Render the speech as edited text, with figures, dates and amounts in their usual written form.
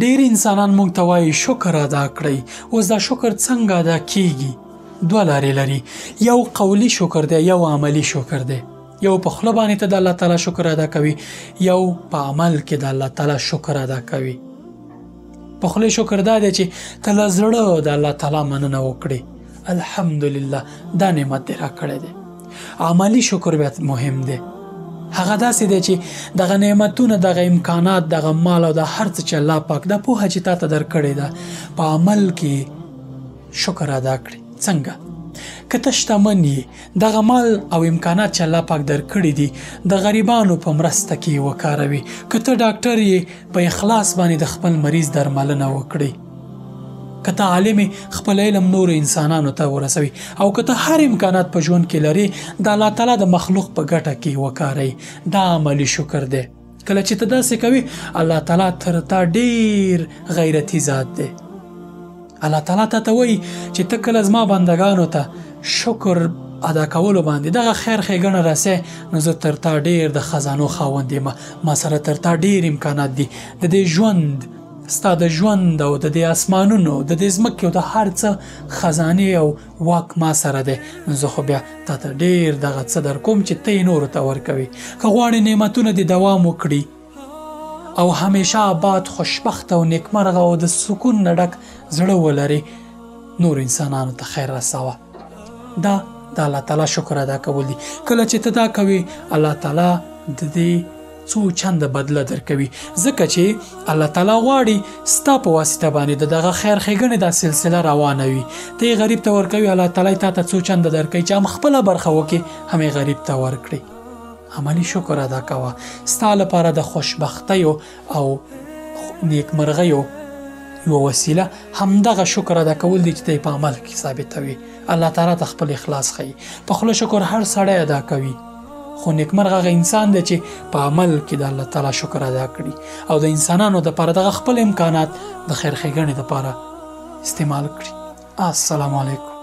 ډېر انسانان موږ ته وایي شکر ادا کړئ. اوس دا شکر څنګه ادا کیږي؟ دوه لارې لري. یو قولی شکر دی، یو عملی شکر دی. یو په خوله باندې ته د الله تعالی شکر ادا کوي، یو په عمل کې د الله تعالی شکر ادا کوي. په خوله شکر دا دی چې ته له زړه د الله تعالی مننه وکړې، الحمدلله دا نعمت دې راکړی دی. عملی شکر بیا مهم دی. هغه داسې دی چې دغه نعمتونه، دغه امکانات، دغه مال او د هر څه چې الله پاک د پوهه چې تا ته درکړې ده په عمل کې شکر ادا کړي. څنګه؟ که ته شتمن یې، دغه مال او امکانات چې الله پاک درکړي دي د غریبانو په مرسته کې وکاروي. که ته ډاکټر یې، په اخلاص باندې د خپل مریض درملنه وکړي. که ته عالم خپل علم نور انسانانو ته ورسوي، او که ته هر امکانات په ژوند کې لري د الله تعالی د مخلوق په ګټه کې وکاروي، دا عملی شکر دی. کله چې ته داسې کوي، الله تعالی تر تا ډیر غیرتي ذات دی. الله تعالی ته وایي چې ته کله زما بندگانو ته شکر ادا کولو باندې دغه خیر ښېګڼه رسې، نو زه تر تا ډیر د خزانو خاوند یم. ما سره تر تا ډیر امکانات دي. د دې ژوند، ستا د ژوند او د دې اسمانونو، د دې ځمکې او د هر څه خزانې او واک ما سره دی. نو زه خو بیا تا ته ډیر دغه څه در کوم چې ته یې نورو ته ورکوي. که غواړې نعمتونه دې دوام وکړي او همیشه آباد، خوشبخت او نیکمرغه او د سکون نه ډک زړه ولري، نور انسانانو ته خیر رسوه. دا د الله تعالی شکر ادا کول دي. کله چې ته دا کوي، الله تعالی د دې څو چنده بدله درکوي، ځکه چې الله تعالی غواړي ستا په واسطه باندې دغه خیر ښېګڼې دا سلسله روانه وي. ته یې غریب ته ورکوي، الله تعالی تا ته څو چنده درکوي چې هم خپله برخه وکړي، هم یې غریب ته ورکړي. عملی شکر ادا کوه. ستا لپاره د خوشبختیو او نیکمرغیو یوه وسیله همدغه شکر ادا کول دي چې ته یې په عمل کې ثابتوي. الله تعالی ته خپل اخلاص ښیي. په خوله شکر هر سړی ادا کوي، خو نیکمرغه هغه انسان دی چې په عمل کې د الله تعالی شکر ادا کړي او د انسانانو دپاره دغه خپل امکانات د خیر ښېګڼې دپاره استعمال کړي. السلام علیکم.